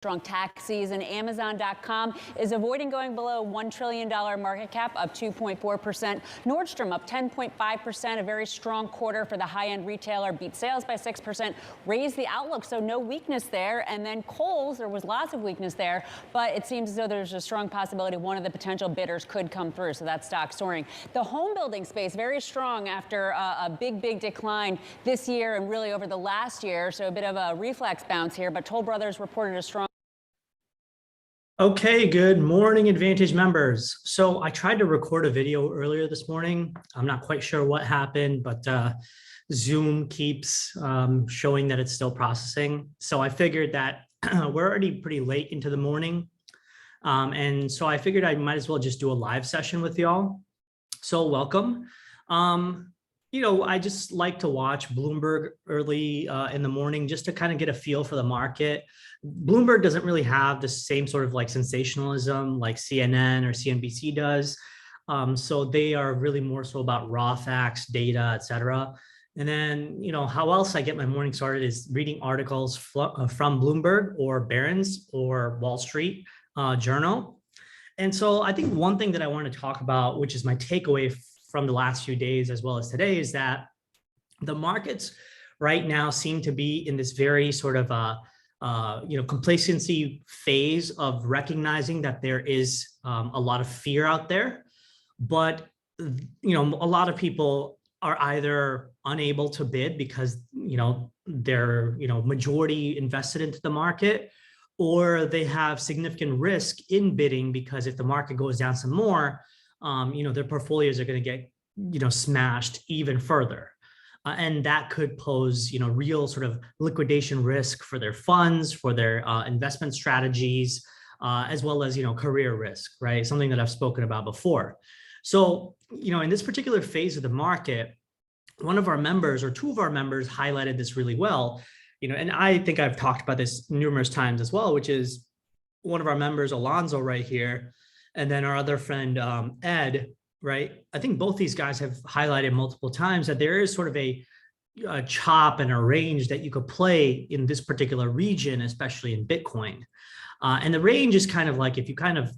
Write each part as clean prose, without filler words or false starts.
Strong tax season. Amazon.com is avoiding going below $1 trillion market cap, up 2.4%. Nordstrom up 10.5%. A very strong quarter for the high-end retailer. Beat sales by 6%. Raised the outlook, so no weakness there. And then Kohl's, there was lots of weakness there, but it seems as though there's a strong possibility one of the potential bidders could come through, so that stock soaring. The home building space, very strong after a big decline this year and really over the last year, so a bit of a reflex bounce here, but Toll Brothers reported a strong. Okay, good morning, Advantage members. So I tried to record a video earlier this morning. I'm not quite sure what happened, but Zoom keeps showing that it's still processing. So I figured that we're already pretty late into the morning. And so I figured I might as well just do a live session with y'all. So welcome. I just like to watch Bloomberg early in the morning just to kind of get a feel for the market. Bloomberg doesn't really have the same sort of like sensationalism like CNN or CNBC does. So they are really more so about raw facts, data, et cetera. And then, how else I get my morning started is reading articles from Bloomberg or Barron's or Wall Street Journal. And so I think one thing that I want to talk about, which is my takeaway from the last few days as well as today, is that the markets right now seem to be in this very sort of complacency phase of recognizing that there is a lot of fear out there, but a lot of people are either unable to bid because they're majority invested into the market, or they have significant risk in bidding because if the market goes down some more, their portfolios are going to get smashed even further. And that could pose, real sort of liquidation risk for their funds, for their investment strategies, as well as, career risk, right? Something that I've spoken about before. So, in this particular phase of the market, one of our members or two of our members highlighted this really well, and I think I've talked about this numerous times as well, which is one of our members, Alonzo right here, and then our other friend, Ed, right? I think both these guys have highlighted multiple times that there is sort of a chop and a range that you could play in this particular region, especially in Bitcoin. And the range is kind of like, if you kind of,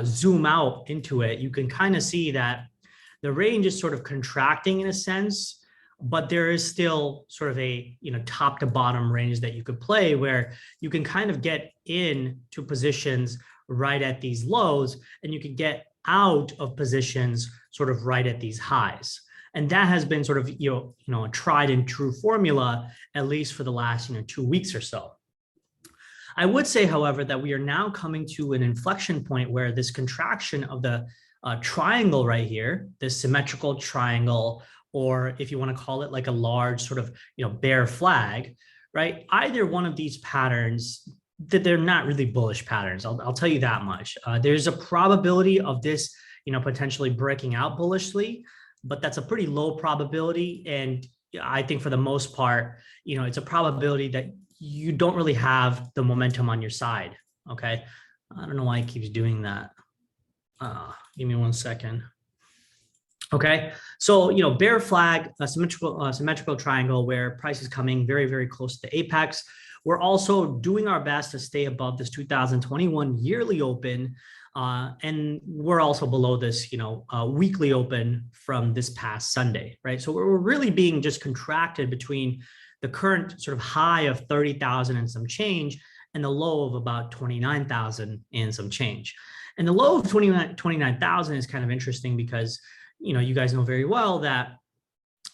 zoom out into it, you can kind of see that the range is sort of contracting in a sense, but there is still sort of a, top to bottom range that you could play where you can kind of get into positions right at these lows, and you can get out of positions sort of right at these highs. And that has been sort of, a tried and true formula, at least for the last, 2 weeks or so. I would say, however, that we are now coming to an inflection point where this contraction of the triangle right here, this symmetrical triangle, or if you want to call it like a large sort of, bear flag, right? Either one of these patterns, that they're not really bullish patterns. I'll tell you that much. There's a probability of this, potentially breaking out bullishly, but that's a pretty low probability. And I think for the most part, it's a probability that you don't really have the momentum on your side. Okay. I don't know why it keeps doing that. Give me 1 second. Okay. So, bear flag, a symmetrical triangle where price is coming very, very close to the apex. We're also doing our best to stay above this 2021 yearly open, and we're also below this, weekly open from this past Sunday, right? So we're really being just contracted between the current sort of high of 30,000 and some change and the low of about 29,000 and some change. And the low of 29,000 is kind of interesting because, you guys know very well that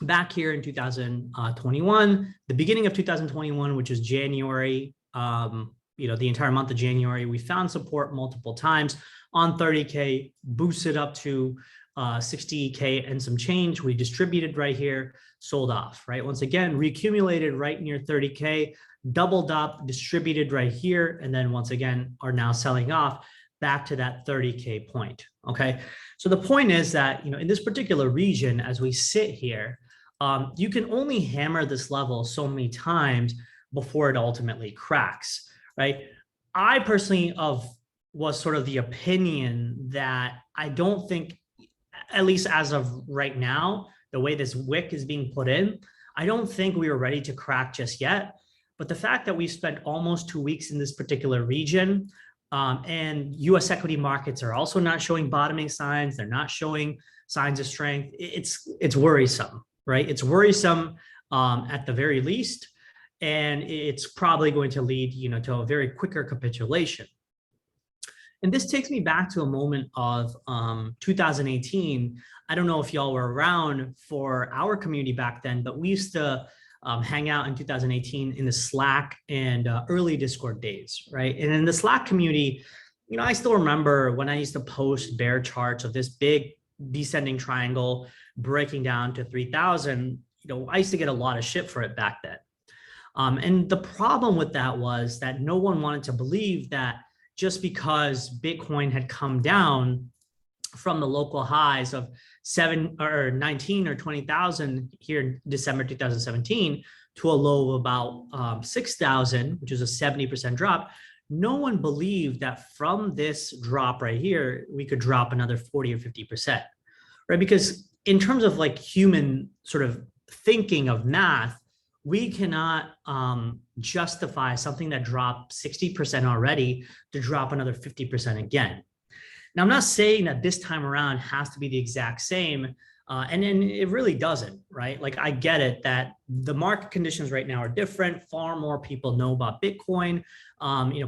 back here in 2021, the beginning of 2021, which is January, the entire month of January, we found support multiple times on 30K, boosted up to 60K and some change. We distributed right here, sold off, right? Once again, reaccumulated right near 30K, doubled up, distributed right here, and then once again are now selling off back to that 30K point, okay? So the point is that, in this particular region, as we sit here, you can only hammer this level so many times before it ultimately cracks, right? I personally was sort of the opinion that I don't think, at least as of right now, the way this wick is being put in, I don't think we are ready to crack just yet. But the fact that we've spent almost 2 weeks in this particular region, and US equity markets are also not showing bottoming signs, they're not showing signs of strength, it's worrisome, right? It's worrisome at the very least, and it's probably going to lead, to a very quicker capitulation. And this takes me back to a moment of 2018. I don't know if y'all were around for our community back then, but we used to hang out in 2018 in the Slack and early Discord days, right? And in the Slack community, I still remember when I used to post bear charts of this big descending triangle breaking down to 3,000. I used to get a lot of shit for it back then. And the problem with that was that no one wanted to believe that just because Bitcoin had come down from the local highs of 19 or 20,000 here in December 2017 to a low of about 6,000, which is a 70% drop, no one believed that from this drop right here, we could drop another 40 or 50%, right? Because in terms of like human sort of thinking of math, we cannot justify something that dropped 60% already to drop another 50% again. Now, I'm not saying that this time around has to be the exact same, and it really doesn't, right? Like, I get it that the market conditions right now are different. Far more people know about Bitcoin.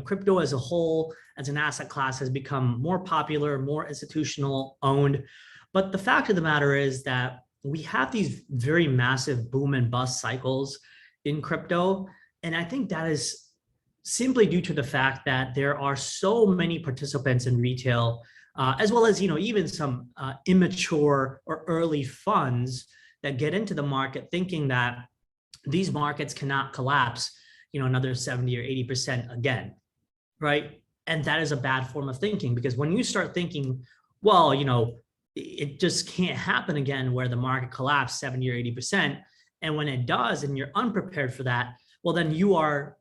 Crypto as a whole, as an asset class, has become more popular, more institutional owned. But the fact of the matter is that we have these very massive boom and bust cycles in crypto. And I think that is simply due to the fact that there are so many participants in retail, as well as, even some immature or early funds that get into the market thinking that these markets cannot collapse, another 70 or 80% again, right? And that is a bad form of thinking, because when you start thinking, well, it just can't happen again where the market collapsed 70 or 80%. And when it does, and you're unprepared for that, well, then you are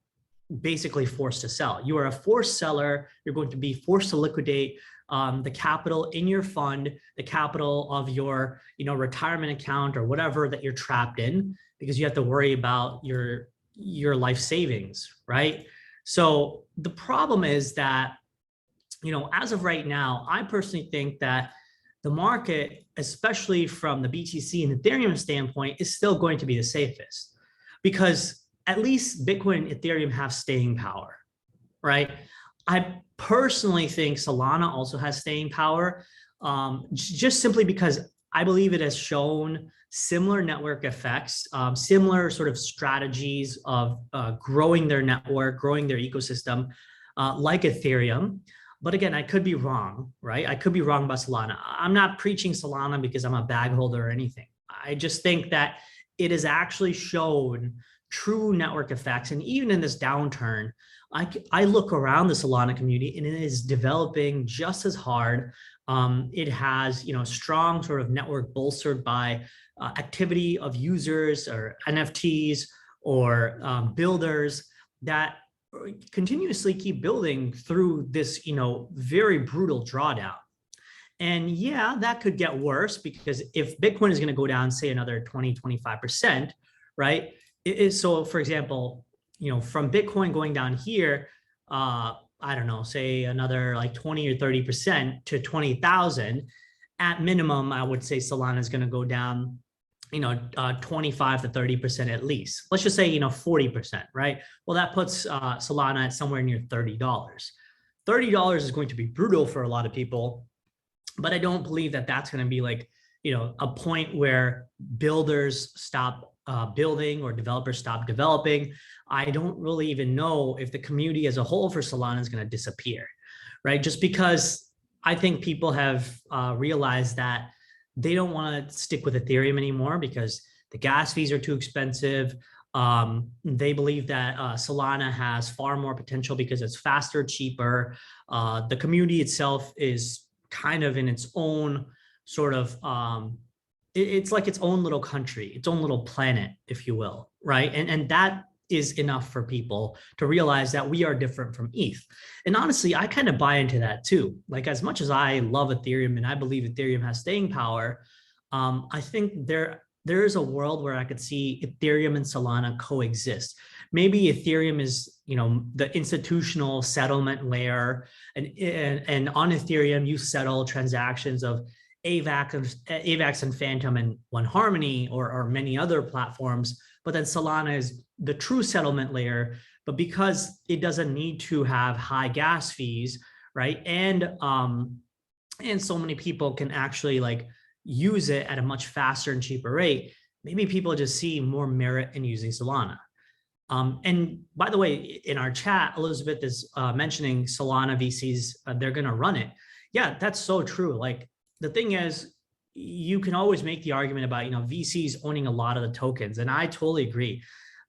basically forced to sell. You are a forced seller. You're going to be forced to liquidate the capital in your fund, the capital of your, retirement account or whatever that you're trapped in, because you have to worry about your life savings, right? So the problem is that, as of right now, I personally think that the market, especially from the BTC and Ethereum standpoint, is still going to be the safest, because at least Bitcoin and Ethereum have staying power, right? I personally think Solana also has staying power, just simply because I believe it has shown similar network effects, similar sort of strategies of growing their network, growing their ecosystem, like Ethereum. But again, I could be wrong, right? I could be wrong about Solana. I'm not preaching Solana because I'm a bag holder or anything. I just think that it has actually shown true network effects. And even in this downturn, I look around the Solana community and it is developing just as hard. It has, strong sort of network bolstered by activity of users or NFTs or builders that continuously keep building through this, very brutal drawdown. And yeah, that could get worse, because if Bitcoin is going to go down, say another 20, 25%, right? So for example, from Bitcoin going down here, I don't know, say another like 20 or 30% to 20,000, at minimum, I would say Solana is going to go down 25 to 30% at least. Let's just say, 40%, right? Well, that puts Solana at somewhere near $30. $30 is going to be brutal for a lot of people, but I don't believe that that's going to be like, a point where builders stop building or developers stop developing. I don't really even know if the community as a whole for Solana is going to disappear, right? Just because I think people have realized that they don't want to stick with Ethereum anymore because the gas fees are too expensive. They believe that Solana has far more potential because it's faster, cheaper. The community itself is kind of in its own sort of, it's like its own little country, its own little planet, if you will, right? And that is enough for people to realize that we are different from ETH. And honestly, I kind of buy into that too. Like, as much as I love Ethereum and I believe Ethereum has staying power, I think there is a world where I could see Ethereum and Solana coexist. maybe Ethereum is, the institutional settlement layer, and on Ethereum, you settle transactions of AVAX and Phantom and One Harmony or many other platforms. But then Solana is the true settlement layer. But because it doesn't need to have high gas fees, right? And so many people can actually like use it at a much faster and cheaper rate, maybe people just see more merit in using Solana. And by the way, in our chat, Elizabeth is mentioning Solana VCs, they're going to run it. Yeah, that's so true. Like the thing is, you can always make the argument about, VCs owning a lot of the tokens. And I totally agree.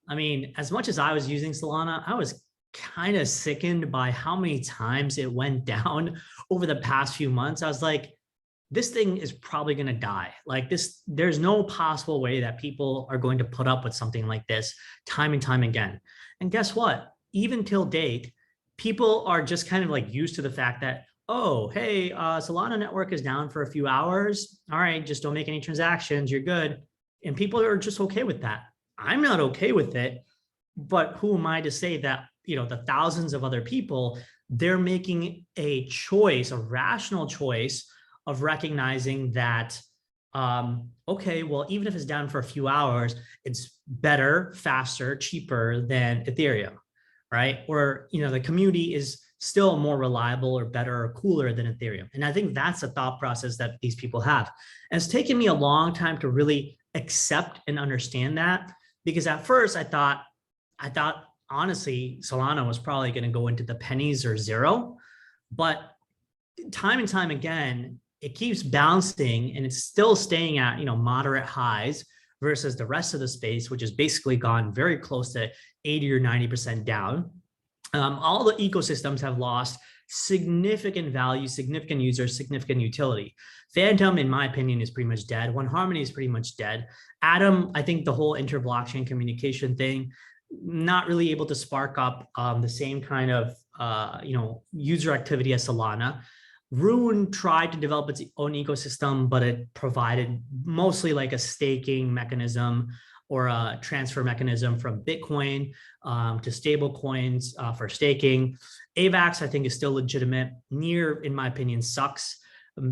I mean, as much as I was using Solana, I was kind of sickened by how many times it went down over the past few months. I was like, this thing is probably going to die. Like this, there's no possible way that people are going to put up with something like this time and time again. And guess what? Even till date, people are just kind of like used to the fact that, oh, hey, Solana network is down for a few hours. All right, just don't make any transactions. You're good. And people are just okay with that. I'm not okay with it, but who am I to say that, the thousands of other people, they're making a choice, a rational choice of recognizing that, okay, well, even if it's down for a few hours, it's better, faster, cheaper than Ethereum, right? Or, the community is still more reliable or better or cooler than Ethereum. And I think that's a thought process that these people have. And it's taken me a long time to really accept and understand that, because at first I thought honestly, Solana was probably going to go into the pennies or zero, but time and time again, it keeps bouncing and it's still staying at, moderate highs versus the rest of the space, which has basically gone very close to 80 or 90% down. All the ecosystems have lost significant value, significant users, significant utility. Phantom, in my opinion, is pretty much dead. One Harmony is pretty much dead. Atom, I think the whole inter-blockchain communication thing, not really able to spark up the same kind of user activity as Solana. Rune tried to develop its own ecosystem, but it provided mostly like a staking mechanism or a transfer mechanism from Bitcoin to stable coins for staking. AVAX, I think, is still legitimate. Near, in my opinion, sucks.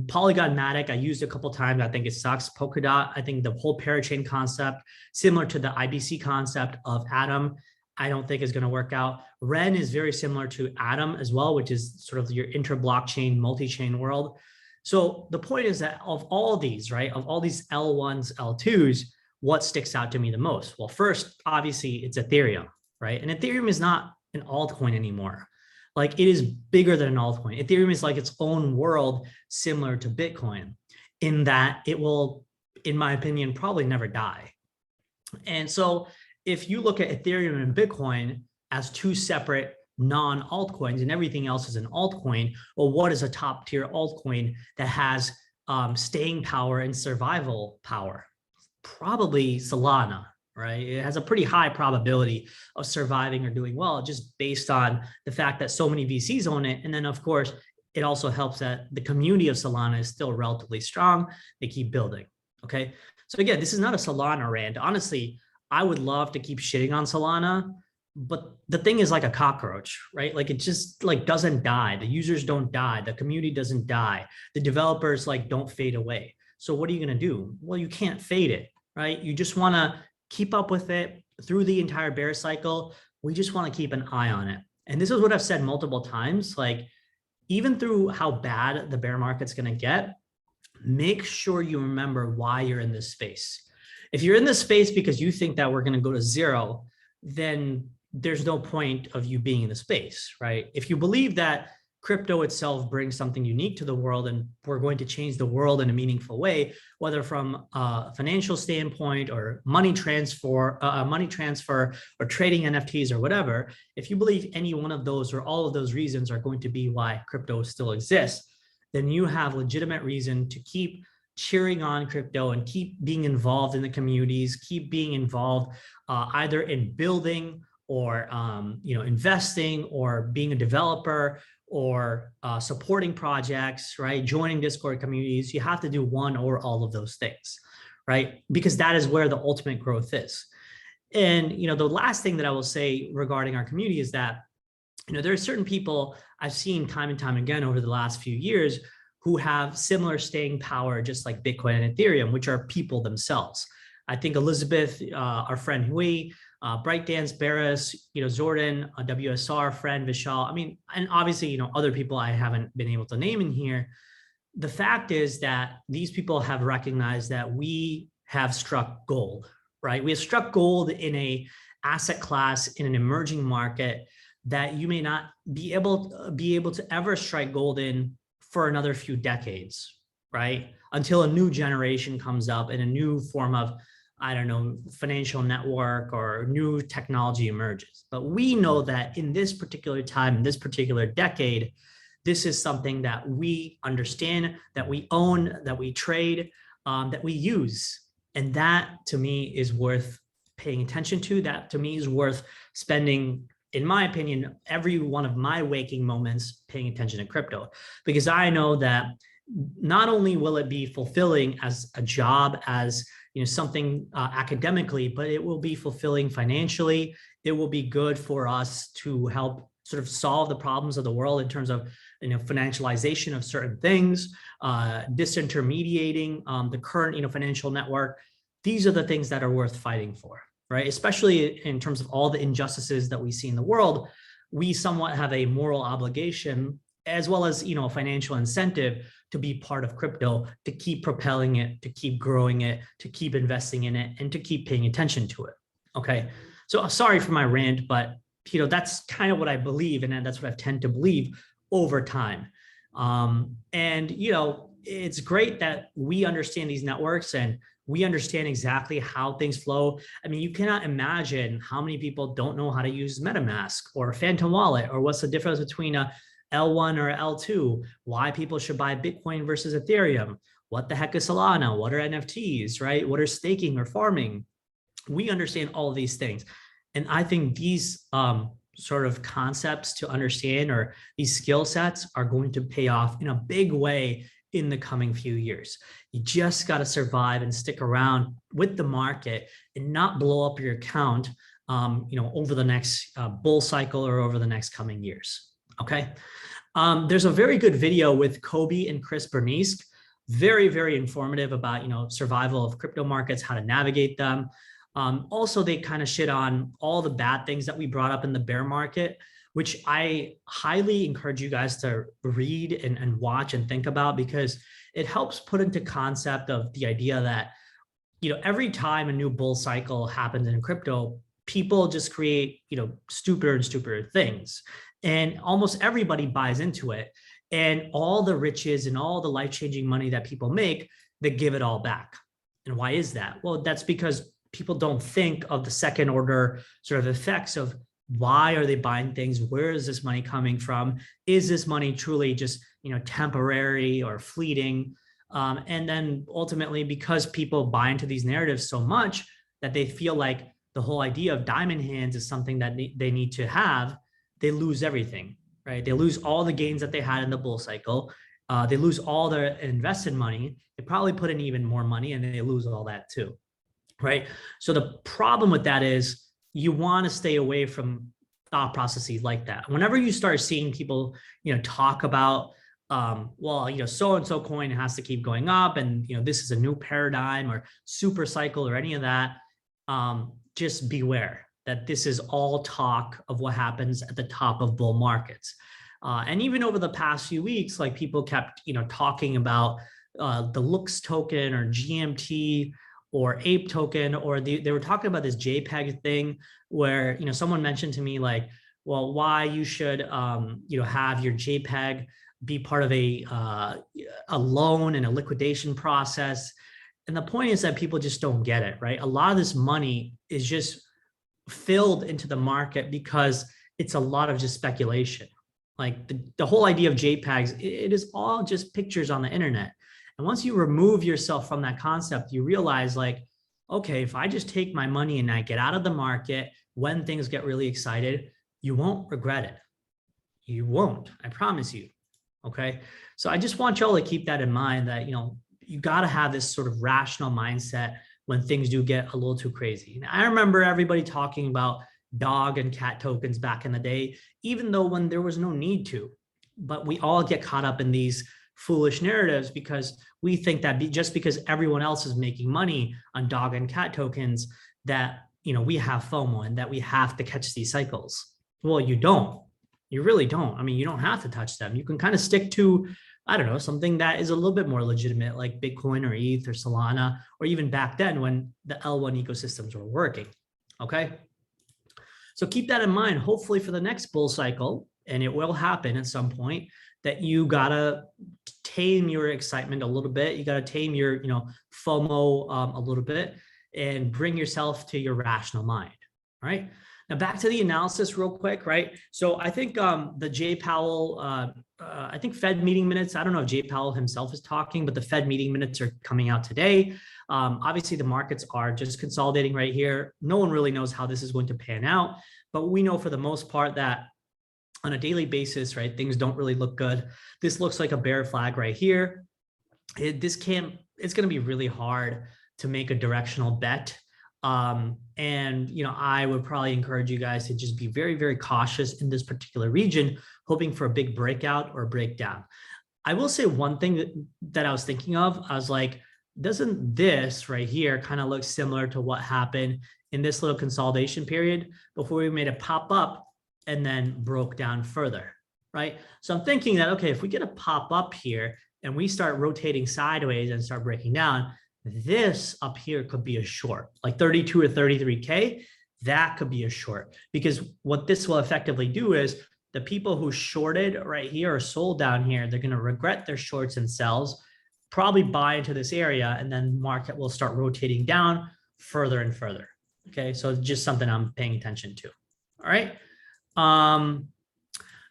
Polygon Matic, I used a couple times. I think it sucks. Polkadot, I think the whole parachain concept, similar to the IBC concept of Atom, I don't think is going to work out. Ren is very similar to Atom as well, which is sort of your inter-blockchain, multi-chain world. So the point is that of all these, right, of all these L1s, L2s, what sticks out to me the most? Well, first, obviously, it's Ethereum, right? And Ethereum is not an altcoin anymore. Like it is bigger than an altcoin. Ethereum is like its own world, similar to Bitcoin, in that it will, in my opinion, probably never die. And so if you look at Ethereum and Bitcoin as two separate non-altcoins and everything else is an altcoin, well, what is a top tier altcoin that has staying power and survival power? Probably Solana, right? It has a pretty high probability of surviving or doing well, just based on the fact that so many VCs own it. And then of course, it also helps that the community of Solana is still relatively strong. They keep building, okay? So again, this is not a Solana rant. Honestly, I would love to keep shitting on Solana, but the thing is like a cockroach, right? Like it just like doesn't die. The users don't die. The community doesn't die. The developers like don't fade away. So what are you going to do? Well, you can't fade it, right? You just want to keep up with it through the entire bear cycle. We just want to keep an eye on it. And this is what I've said multiple times, like even through how bad the bear market's going to get, make sure you remember why you're in this space. If you're in this space because you think that we're going to go to zero, then there's no point of you being in the space, right? If you believe that crypto itself brings something unique to the world and we're going to change the world in a meaningful way, whether from a financial standpoint or money transfer or trading NFTs or whatever, if you believe any one of those or all of those reasons are going to be why crypto still exists, then you have legitimate reason to keep cheering on crypto and keep being involved in the communities, keep being involved either in building or investing or being a developer or supporting projects, right? Joining Discord communities. You have to do one or all of those things, right? Because that is where the ultimate growth is. And, the last thing that I will say regarding our community is that, there are certain people I've seen time and time again over the last few years who have similar staying power, just like Bitcoin and Ethereum, which are people themselves. I think Elizabeth, our friend Hui, BrightDance, Barris, Jordan, a WSR friend, Vishal. I mean, and obviously, other people I haven't been able to name in here. The fact is that these people have recognized that we have struck gold, right? We have struck gold in a asset class in an emerging market that you may not be able to ever strike gold in for another few decades, right? Until a new generation comes up and a new form of, I don't know, financial network or new technology emerges. But we know that in this particular time, in this particular decade, this is something that we understand, that we own, that we trade, that we use. And that to me is worth paying attention to. That to me is worth spending, in my opinion, every one of my waking moments paying attention to crypto, because I know that not only will it be fulfilling as a job, as something academically, but it will be fulfilling financially. It will be good for us to help sort of solve the problems of the world in terms of financialization of certain things, disintermediating the current financial network. These are the things that are worth fighting for, right? Especially in terms of all the injustices that we see in the world. We somewhat have a moral obligation, as well as a financial incentive, to be part of crypto, to keep propelling it, to keep growing it, to keep investing in it, and to keep paying attention to it. Okay, so sorry for my rant, but that's kind of what I believe, and that's what I tend to believe over time. And it's great that we understand these networks and we understand exactly how things flow. I mean, you cannot imagine how many people don't know how to use MetaMask or Phantom Wallet, or what's the difference between a L1 or L2, why people should buy Bitcoin versus Ethereum, what the heck is Solana, what are NFTs, right? What are staking or farming? We understand all of these things. And I think these sort of concepts to understand, or these skill sets, are going to pay off in a big way in the coming few years. You just got to survive and stick around with the market and not blow up your account, over the next bull cycle or over the next coming years. Okay. There's a very good video with Kobe and Chris Bernice, very, very informative about, survival of crypto markets, how to navigate them. Also, they kind of shit on all the bad things that we brought up in the bear market, which I highly encourage you guys to read and watch and think about, because it helps put into concept of the idea that, every time a new bull cycle happens in crypto, people just create, stupider and stupider things. And almost everybody buys into it. And all the riches and all the life-changing money that people make, they give it all back. And why is that? Well, that's because people don't think of the second order sort of effects of why are they buying things? Where is this money coming from? Is this money truly just, temporary or fleeting? And then ultimately, because people buy into these narratives so much that they feel like the whole idea of diamond hands is something that they need to have, they lose everything, right? They lose all the gains that they had in the bull cycle. They lose all their invested money. They probably put in even more money, and they lose all that too, right? So the problem with that is you want to stay away from thought processes like that. Whenever you start seeing people, talk about, so-and-so coin has to keep going up, and, this is a new paradigm or super cycle or any of that, just beware that this is all talk of what happens at the top of bull markets. And even over the past few weeks, like people kept, talking about the Lux token or GMT or Ape token, or they were talking about this JPEG thing where, someone mentioned to me like, well, why you should, have your JPEG be part of a loan and a liquidation process. And the point is that people just don't get it, right? A lot of this money is just filled into the market because it's a lot of just speculation. Like the whole idea of JPEGs, it is all just pictures on the internet. And once you remove yourself from that concept, you realize like, okay, if I just take my money and I get out of the market when things get really excited, you won't regret it. You won't, I promise you. Okay. So I just want y'all to keep that in mind, that, you got to have this sort of rational mindset when things do get a little too crazy. And I remember everybody talking about dog and cat tokens back in the day, even though when there was no need to. But we all get caught up in these foolish narratives because we think that just because everyone else is making money on dog and cat tokens, that we have FOMO and that we have to catch these cycles. Well, you don't. You really don't. I mean, you don't have to touch them. You can kind of stick to, I don't know, something that is a little bit more legitimate, like Bitcoin or ETH or Solana, or even back then when the L1 ecosystems were working. Okay. So keep that in mind. Hopefully for the next bull cycle, and it will happen at some point, that you gotta tame your excitement a little bit. You gotta tame your, FOMO a little bit, and bring yourself to your rational mind. All right. Now back to the analysis real quick, right? So I think the Jay Powell, I think Fed meeting minutes, I don't know if Jay Powell himself is talking, but the Fed meeting minutes are coming out today. Obviously the markets are just consolidating right here. No one really knows how this is going to pan out, but we know for the most part that on a daily basis, right, things don't really look good. This looks like a bear flag right here. It's going to be really hard to make a directional bet. And I would probably encourage you guys to just be very, very cautious in this particular region, hoping for a big breakout or breakdown. I will say one thing that I was thinking of, I was like, doesn't this right here kind of look similar to what happened in this little consolidation period before we made it pop up and then broke down further, right? So I'm thinking that, okay, if we get a pop up here and we start rotating sideways and start breaking down, this up here could be a short, like 32 or 33K, that could be a short, because what this will effectively do is the people who shorted right here or sold down here, they're going to regret their shorts and sells, probably buy into this area, and then market will start rotating down further and further. Okay, so just something I'm paying attention to. All right.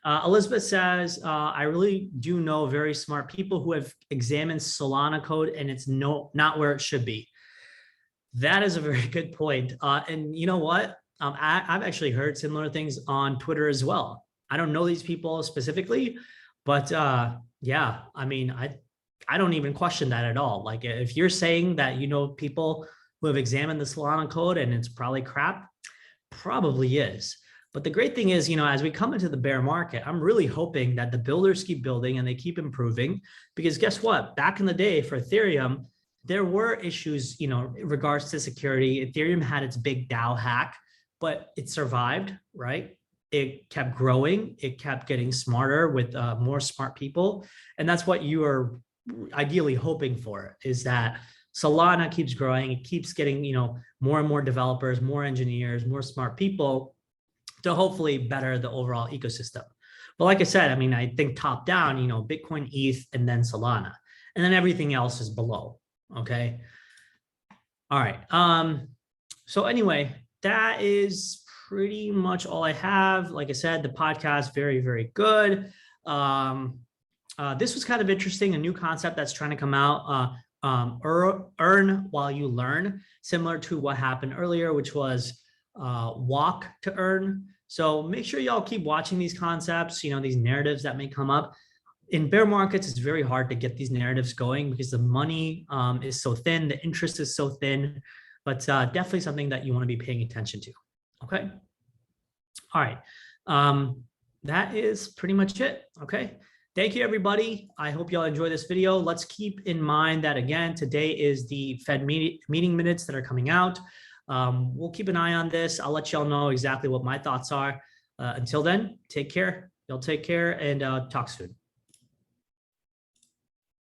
Elizabeth says, I really do know very smart people who have examined Solana code and it's not where it should be. That is a very good point. And you know what? I've actually heard similar things on Twitter as well. I don't know these people specifically, but yeah, I mean, I don't even question that at all. Like if you're saying that people who have examined the Solana code and it's probably crap, probably is. But the great thing is, as we come into the bear market, I'm really hoping that the builders keep building and they keep improving, because guess what? Back in the day for Ethereum, there were issues, in regards to security. Ethereum had its big DAO hack, but it survived, right? It kept growing. It kept getting smarter with more smart people. And that's what you are ideally hoping for, is that Solana keeps growing. It keeps getting, more and more developers, more engineers, more smart people, to hopefully better the overall ecosystem. But like I said, I mean, I think top down, Bitcoin, ETH, and then Solana, and then everything else is below. Okay. All right. So anyway, that is pretty much all I have. Like I said, the podcast, very, very good. This was kind of interesting, a new concept that's trying to come out, earn while you learn, similar to what happened earlier, which was walk to earn. So make sure y'all keep watching these concepts, these narratives that may come up. In bear markets, it's very hard to get these narratives going because the money is so thin, the interest is so thin, but definitely something that you want to be paying attention to. Okay. All right. That is pretty much it. Okay. Thank you, everybody. I hope y'all enjoy this video. Let's keep in mind that, again, today is the Fed meeting minutes that are coming out. We'll keep an eye on this. I'll let y'all know exactly what my thoughts are. Until then, take care. Y'all take care and talk soon.